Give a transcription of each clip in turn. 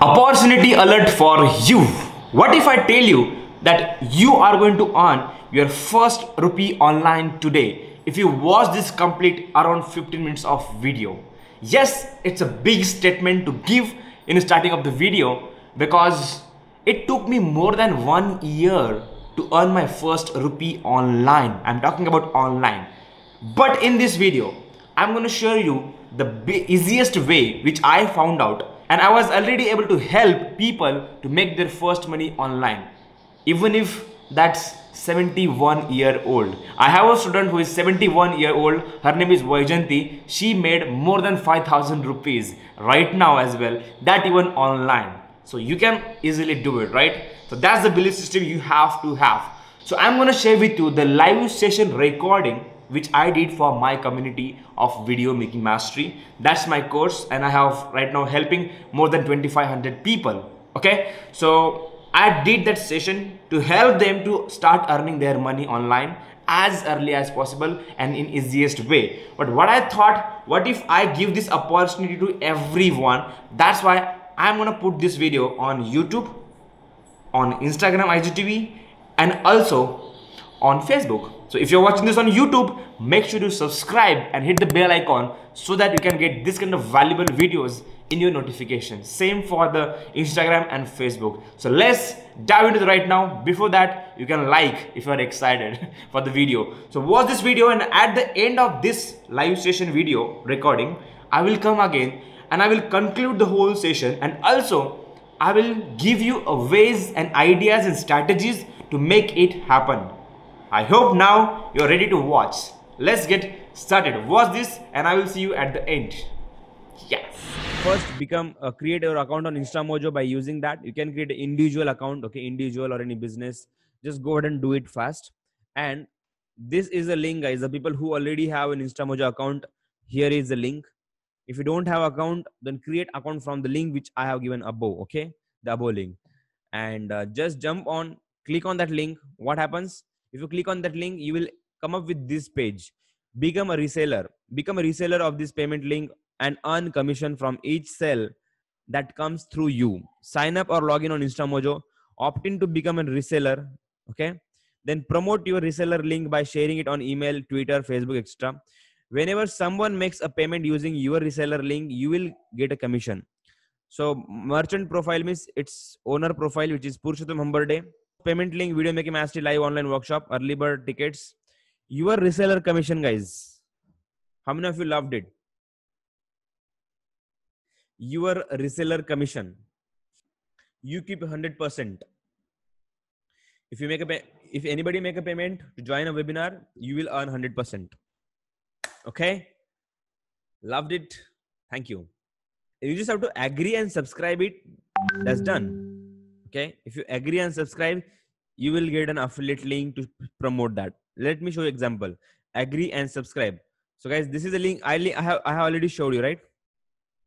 Opportunity alert for you. What if I tell you that you are going to earn your first rupee online today if you watch this complete around 15 minutes of video? Yes, it's a big statement to give in the starting of the video because it took me more than 1 year to earn my first rupee online. I'm talking about online. But in this video, I'm going to show you the easiest way which I found out, and I was already able to help people to make their first money online, even if that's 71-year-old. I have a student who is 71-year-old. Her name is Vaijanti. She made more than 5,000 rupees right now as well, that even online. So you can easily do it, right? So that's the belief system you have to have. So I'm going to share with you the live session recording which I did for my community of video making mastery. That's my course, and I have right now helping more than 2,500 people. Okay, so I did that session to help them to start earning their money online as early as possible and in easiest way. But what I thought, what if I give this opportunity to everyone? That's why I'm gonna put this video on YouTube, on Instagram IGTV, and also on Facebook. So if you're watching this on YouTube, make sure to subscribe and hit the bell icon so that you can get this kind of valuable videos in your notifications. Same for the Instagram and Facebook. So let's dive into it right now. Before that, you can like if you are excited for the video. So watch this video, and at the end of this live session video recording, I will come again and I will conclude the whole session, and also I will give you ways and ideas and strategies to make it happen. I hope now you're ready to watch. Let's get started. Watch this and I will see you at the end. Yes. First, create your account on InstaMojo. By using that, you can create an individual account, okay, individual or any business. Just go ahead and do it fast. And this is a link, guys. The people who already have an InstaMojo account, here is the link. If you don't have account, then create account from the link which I have given above, okay, the above link. And just jump on, click on that link. What happens? If you click on that link, you will come up with this page. Become a reseller. Become a reseller of this payment link and earn commission from each sale that comes through you. Sign up or log in on InstaMojo. Opt in to become a reseller. Okay. Then promote your reseller link by sharing it on email, Twitter, Facebook, etc. Whenever someone makes a payment using your reseller link, you will get a commission. So merchant profile means its owner profile, which is Purushottam Hamberde. Payment link, video making mastery live online workshop, early bird tickets, your reseller commission, guys. How many of you loved it? Your reseller commission, you keep 100%. If you make if anybody make a payment to join a webinar, you will earn 100%. Okay, loved it. Thank you. You just have to agree and subscribe it. That's done. Okay, if you agree and subscribe, you will get an affiliate link to promote that. Let me show you example. Agree and subscribe. So guys, this is the link I have already showed you, right?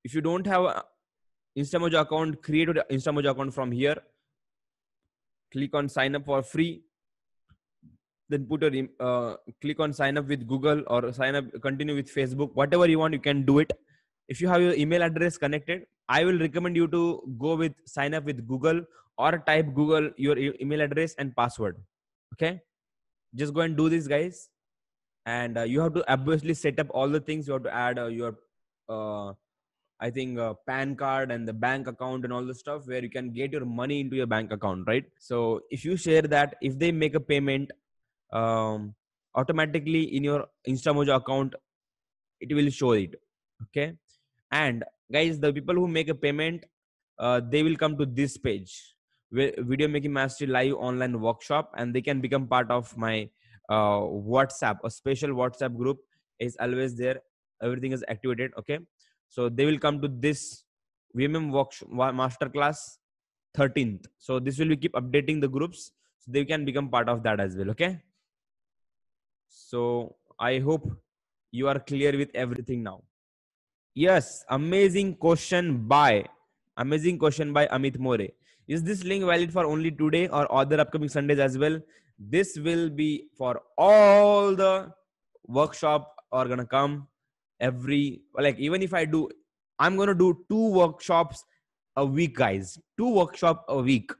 If you don't have an InstaMojo account, create an InstaMojo account from here. Click on sign up for free. Then put a click on sign up with Google or sign up, continue with Facebook. Whatever you want, you can do it. If you have your email address connected, I will recommend you to go with sign up with Google or type Google your email address and password. Okay, just go and do this, guys. And you have to obviously set up all the things. You have to add your I think PAN card and the bank account and all the stuff where you can get your money into your bank account, right? So if you share that, if they make a payment, automatically in your InstaMojo account, it will show it. Okay. And guys, the people who make a payment, they will come to this page, video making mastery live online workshop, and they can become part of my WhatsApp. A special WhatsApp group is always there. Everything is activated. Okay, so they will come to this VMM masterclass 13th. So this will be keep updating the groups, so they can become part of that as well. Okay, so I hope you are clear with everything now. Yes, amazing question by Amit More. Is this link valid for only today or other upcoming Sundays as well? This will be for all the workshop are gonna come every, like, even if I do, I'm gonna do 2 workshops a week, guys. 2 workshop a week.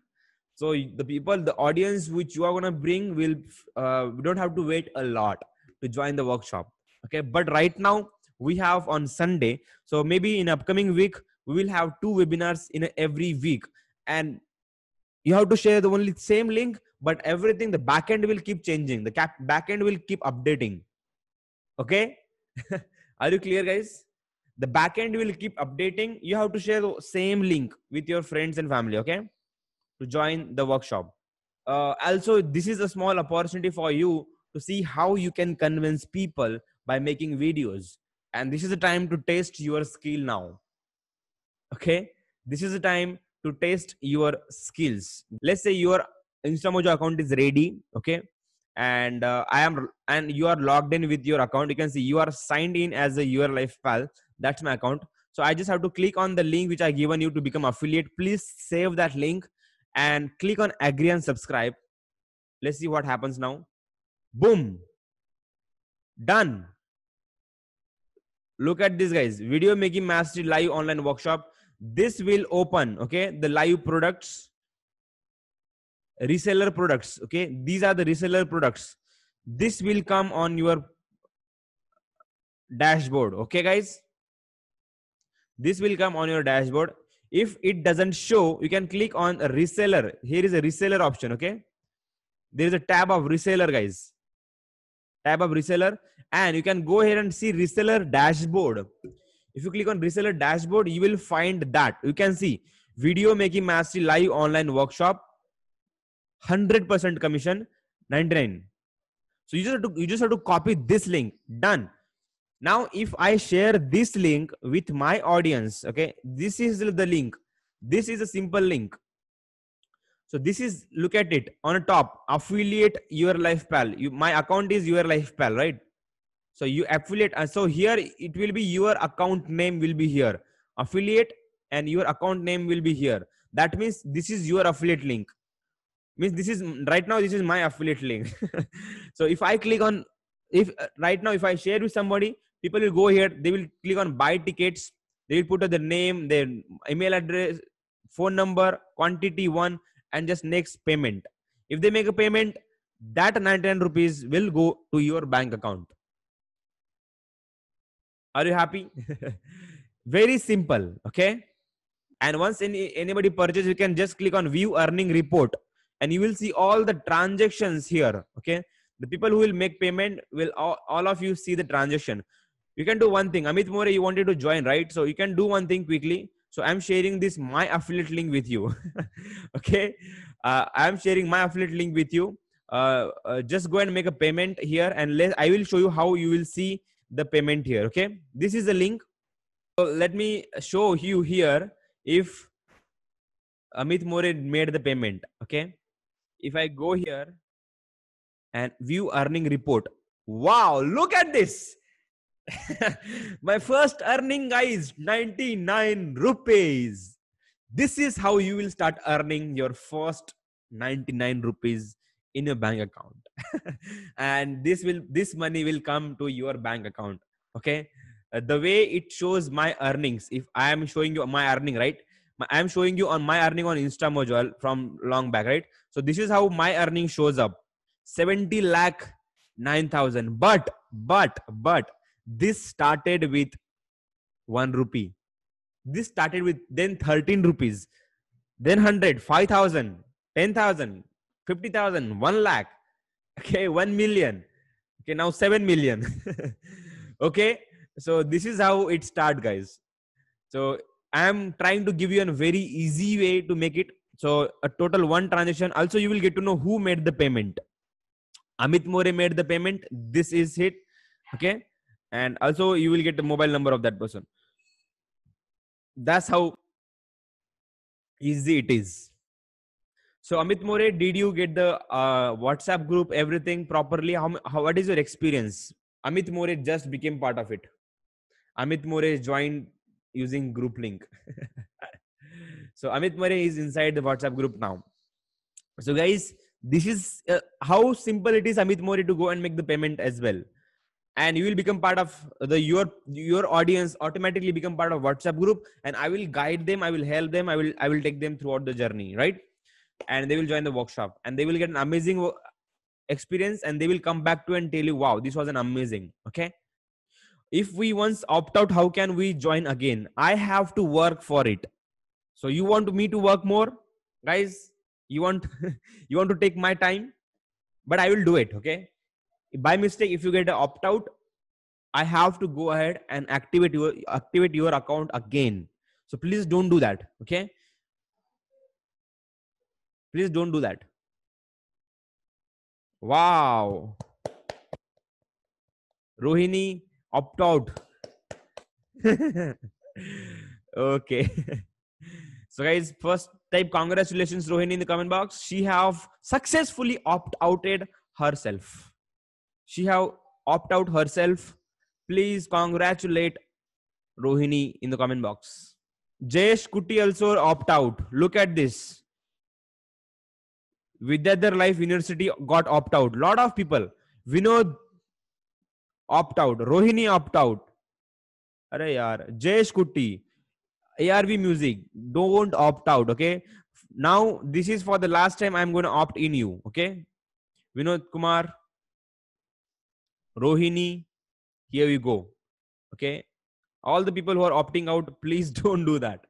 So the people, the audience which you are gonna bring will, we don't have to wait a lot to join the workshop. Okay, but right now we have on Sunday. So maybe in upcoming week we will have 2 webinars in every week, and you have to share the only same link, but everything, the backend will keep changing. The backend will keep updating. Okay, are you clear, guys? The backend will keep updating. You have to share the same link with your friends and family. Okay, to join the workshop. Also, this is a small opportunity for you to see how you can convince people by making videos. And this is the time to test your skill now. Okay, this is the time to test your skills. Let's say your Instamojo account is ready. Okay, and and you are logged in with your account. You can see you are signed in as a Your Life Pal. That's my account. So I just have to click on the link which I given you to become affiliate. Please save that link and click on agree and subscribe. Let's see what happens now. Boom, done. Look at this, guys. Video making mastery live online workshop. This will open, okay, the live products, reseller products. Okay, these are the reseller products. This will come on your dashboard. Okay, guys, this will come on your dashboard. If it doesn't show, you can click on a reseller. Here is a reseller option. Okay, there is a tab of reseller, guys. Tab of reseller, and you can go here and see reseller dashboard. If you click on reseller dashboard, you will find that you can see video making mastery live online workshop, 100% commission, 99. So you just have to copy this link. Done. Now, if I share this link with my audience, okay, this is the link. This is a simple link. So this is, look at it on the top, affiliate Your Life Pal. My account is Your Life Pal, right? So you affiliate, and so here it will be your account name will be here, affiliate, and your account name will be here. That means this is your affiliate link. Means this is right now, this is my affiliate link. So if I click on, if right now if I share with somebody, people will go here, they will click on buy tickets, they will put their name, their email address, phone number, quantity one, and just next payment. If they make a payment, that 99 rupees will go to your bank account. Are you happy? Very simple. Okay, and once anybody purchase, you can just click on view earning report, and you will see all the transactions here. Okay, the people who will make payment will all of you see the transaction. You can do one thing. Amit More, you wanted to join, right? So you can do one thing quickly. So I'm sharing this my affiliate link with you. Okay, I'm sharing my affiliate link with you. Just go and make a payment here, and I will show you how you will see the payment here. Okay, this is the link. So let me show you here if Amit More made the payment. Okay, if I go here and view earning report, wow, look at this. My first earning, guys, 99 rupees. This is how you will start earning your first 99 rupees in your bank account. And this money will come to your bank account. Okay, the way it shows my earnings, if I am showing you my earning, right, I am showing you on my earning on Instamojo from long back, right? So this is how my earning shows up, 70 lakh 9,000. But this started with 1 rupee. This started with then 13 rupees, then 100, 5,000, 10,000, 50,000, 1 lakh. Okay, 1 million. Okay, now 7 million. Okay, so this is how it starts, guys. So I'm trying to give you a very easy way to make it. So a total one transaction. Also, you will get to know who made the payment. Amit More made the payment. This is it. Okay, and also you will get the mobile number of that person. That's how easy it is. So Amit More, did you get the WhatsApp group, everything properly? What is your experience? Amit More just became part of it. Amit More joined using group link. So Amit More is inside the WhatsApp group now. So guys, this is how simple it is, Amit More, to go and make the payment as well. and you will become part of the your audience automatically become part of WhatsApp group, and I will guide them, I will help them, I will take them throughout the journey, right? And they will join the workshop and they will get an amazing experience, and they will come back to and tell you, wow, this was an amazing. Okay, if we once opt out, how can we join again? I have to work for it. So you want me to work more, guys? You want you want to take my time, but I will do it. Okay, by mistake if you get an opt out, I have to go ahead and activate your account again. So please don't do that. Okay, please don't do that. Wow, Rohini, opt out. Okay. So guys, first type congratulations Rohini in the comment box. She have successfully outed herself. She have opt out herself. Please congratulate Rohini in the comment box. Jayesh Kuti also opt out. Look at this. Vidyadhar Life University got opt out. Lot of people. Vinod opt out. Rohini opt out. Arey yaar. Jayesh Kuti, ARV Music, don't opt out. Okay. Now this is for the last time. I'm going to opt in you. Okay. Vinod Kumar, Rohini, here we go. Okay. All the people who are opting out, please don't do that.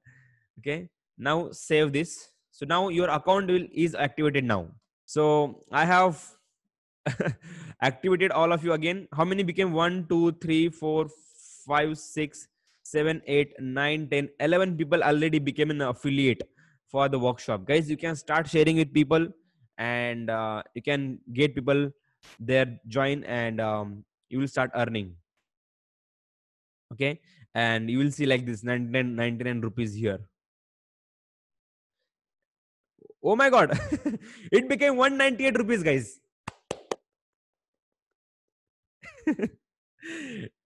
Okay. Now save this. So now your account is activated now. So I have activated all of you again. How many became? 1, 2, 3, 4, 5, 6, 7, 8, 9, 10, 11 people already became an affiliate for the workshop. Guys, you can start sharing with people, and you can get people there join, and you will start earning. Okay. And you will see like this 99 rupees here. Oh my God. It became 198 rupees, guys.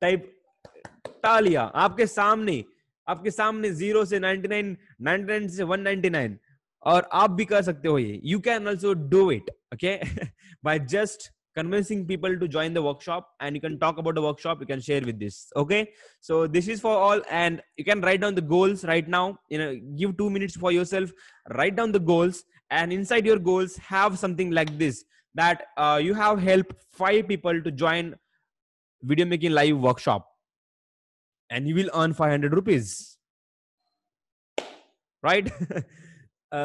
Type तालिया आपके सामने 0 से 99, 99 से 199, और आप भी कर सकते हो ये. You can also do it, okay? By just convincing people to join the workshop, and you can talk about the workshop, you can share with this. Okay, so this is for all, and you can write down the goals right now. Give 2 minutes for yourself, write down the goals, and inside your goals have something like this, that you have helped 5 people to join video making live workshop, and you will earn 500 rupees, right?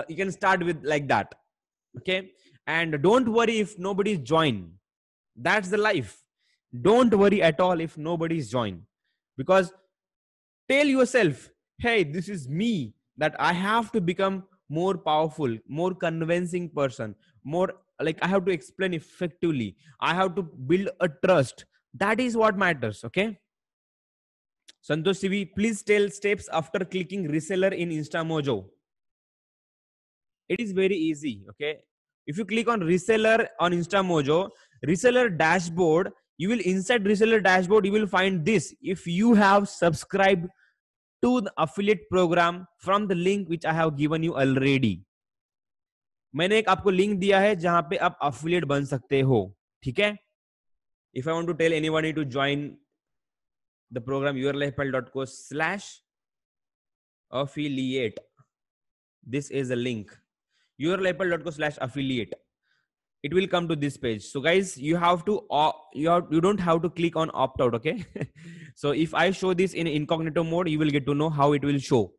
You can start with like that. Okay, and don't worry if nobody's joined. That's the life. Don't worry at all if nobody's joined, because tell yourself, hey, this is me, that I have to become more powerful, more convincing person, more like I have to explain effectively, I have to build a trust. That is what matters. Okay, Santosh CV, please tell steps after clicking reseller in InstaMojo. It is very easy. Okay, if you click on reseller on InstaMojo, reseller dashboard, you will inside reseller dashboard, you will find this. If you have subscribed to the affiliate program from the link which I have given you already, मैंने एक आपको link दिया है जहां पे आप affiliate बन सकते हो. ठीक है? If I want to tell anybody to join the program yourlifepal.co/affiliate, this is a link, yourlifepal.co/affiliate. It will come to this page. So guys, you have to you don't have to click on opt out. Okay. So if I show this in incognito mode, you will get to know how it will show.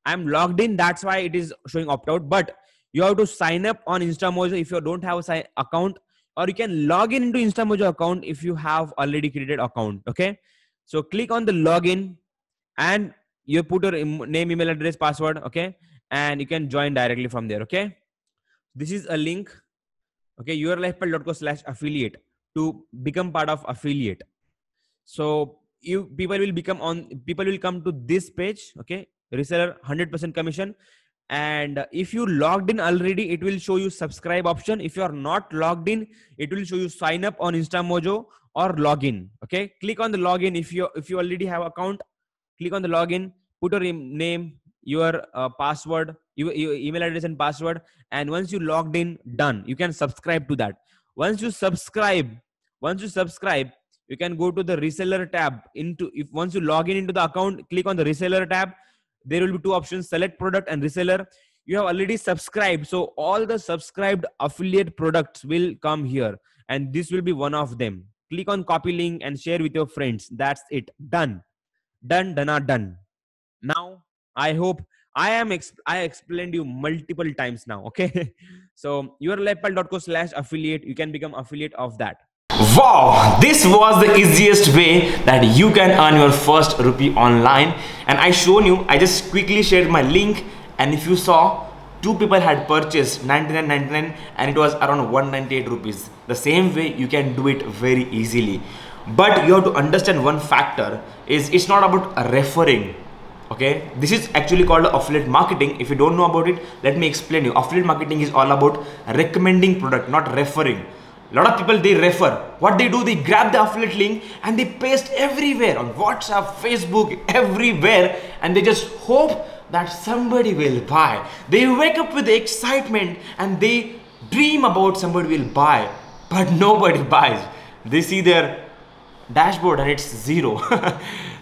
I'm logged in, that's why it is showing opt out, but you have to sign up on InstaMojo if you don't have a account, or you can log in into InstaMojo account if you have already created account. Okay, so click on the login, and you put your name, email address, password. Okay, and you can join directly from there. Okay, this is a link. Okay, yourlifepal.co/affiliate to become part of affiliate. So people will come to this page. Okay, reseller 100% commission. And if you logged in already, it will show you subscribe option. If you are not logged in, it will show you sign up on InstaMojo or login. Okay, click on the login. If you already have account, click on the login, put your name, your password, your email address and password, and once you logged in, done. You can subscribe to that. Once you subscribe, you can go to the reseller tab. Once you log in into the account, click on the reseller tab. There will be two options, select product and reseller. You have already subscribed, so all the subscribed affiliate products will come here, and this will be one of them. Click on copy link and share with your friends. That's it. Done. Done. Now I hope I explained you multiple times now. Okay. So yourlifepal.co/affiliate, you can become affiliate of that. Wow, this was the easiest way that you can earn your first rupee online, and I just quickly shared my link, and if you saw, two people had purchased 99.99 and it was around 198 rupees. The same way you can do it very easily, but you have to understand one factor is it's not about referring. Okay, this is actually called affiliate marketing. If you don't know about it, let me explain you. Affiliate marketing is all about recommending product, not referring. A lot of people, they refer. What they do, they grab the affiliate link and they paste everywhere on WhatsApp, Facebook, everywhere, and they just hope that somebody will buy. They wake up with excitement and they dream about somebody will buy, but nobody buys. They see their dashboard and it's zero.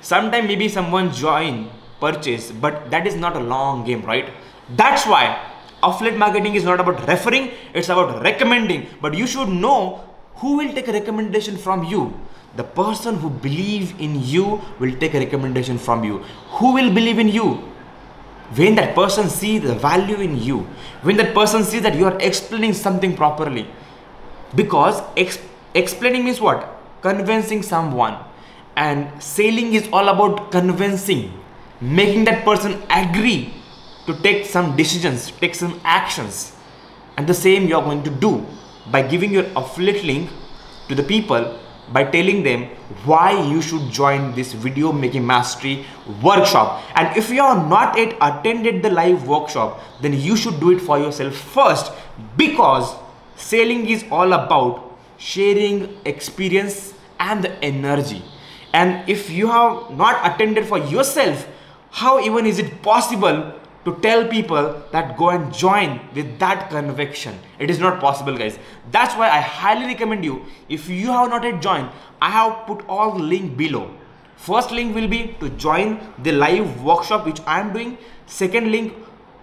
Sometime maybe someone join, purchase, but that is not a long game, right? That's why affiliate marketing is not about referring, it's about recommending. But you should know who will take a recommendation from you. The person who believes in you will take a recommendation from you. Who will believe in you? When that person sees the value in you, when that person sees that you are explaining something properly. Because explaining means what? Convincing someone. And selling is all about convincing, making that person agree to take some decisions, take some actions. And the same you are going to do by giving your affiliate link to the people, by telling them why you should join this video making mastery workshop. And if you are not yet attended the live workshop, then you should do it for yourself first, because selling is all about sharing experience and the energy. And if you have not attended for yourself, how even is it possible to tell people that go and join with that conviction? It is not possible, guys. That's why I highly recommend you, if you have not yet joined, I have put all the link below. First link will be to join the live workshop which I am doing. Second link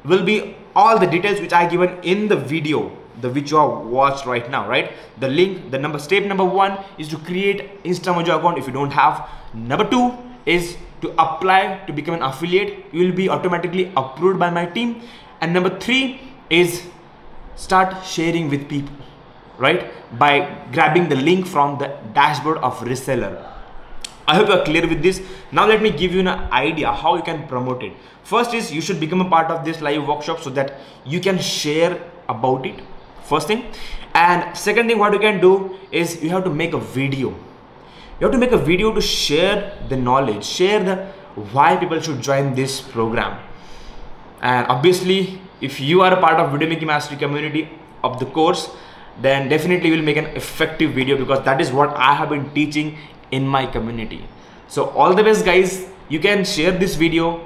will be all the details which I given in the video, which you have watched right now, right? The link, step number 1 is to create InstaMojo account if you don't have. Number 2 is to apply to become an affiliate. You will be automatically approved by my team. And number 3 is start sharing with people, right? By grabbing the link from the dashboard of reseller. I hope you are clear with this. Now let me give you an idea how you can promote it. First is you should become a part of this live workshop so that you can share about it. First thing. And second thing, what you can do is you have to make a video. You have to make a video to share the knowledge, share the why people should join this program. And obviously, if you are a part of Video Making Mastery community of the course, then definitely you will make an effective video, because that is what I have been teaching in my community. So all the best, guys. You can share this video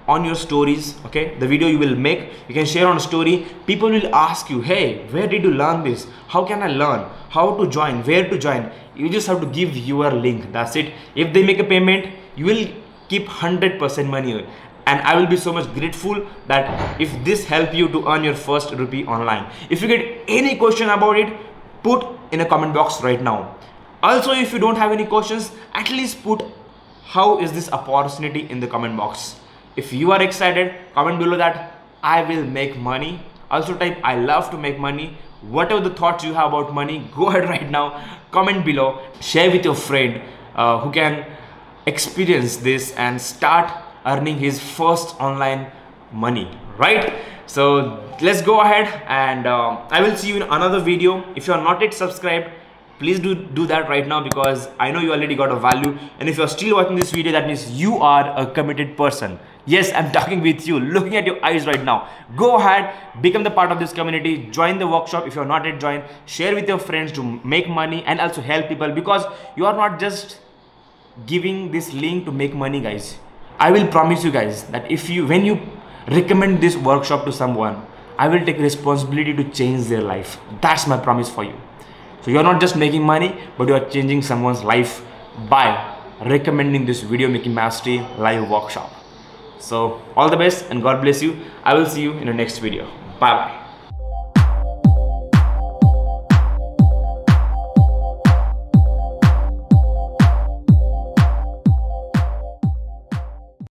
on your stories. Okay, the video you will make, you can share on a story. People will ask you, hey, where did you learn this? How can I learn? How to join? Where to join? You just have to give your link. That's it. If they make a payment, you will keep 100% money. And I will be so much grateful that if this help you to earn your first rupee online. If you get any question about it, put in a comment box right now. Also, if you don't have any questions, at least put how is this opportunity in the comment box. If you are excited, comment below that I will make money. Also type I love to make money. Whatever the thoughts you have about money, go ahead right now, comment below, share with your friend who can experience this and start earning his first online money, right? So let's go ahead, and I will see you in another video. If you are not yet subscribed, please do that right now, because I know you already got a value. And if you are still watching this video, that means you are a committed person. Yes, I'm talking with you, looking at your eyes right now. Go ahead, become the part of this community, join the workshop if you are not yet joined, share with your friends to make money and also help people, because you are not just giving this link to make money, guys. I will promise you guys that when you recommend this workshop to someone, I will take responsibility to change their life. That's my promise for you. So you're not just making money, but you are changing someone's life by recommending this video making mastery live workshop. So all the best and God bless you. I will see you in the next video. Bye bye.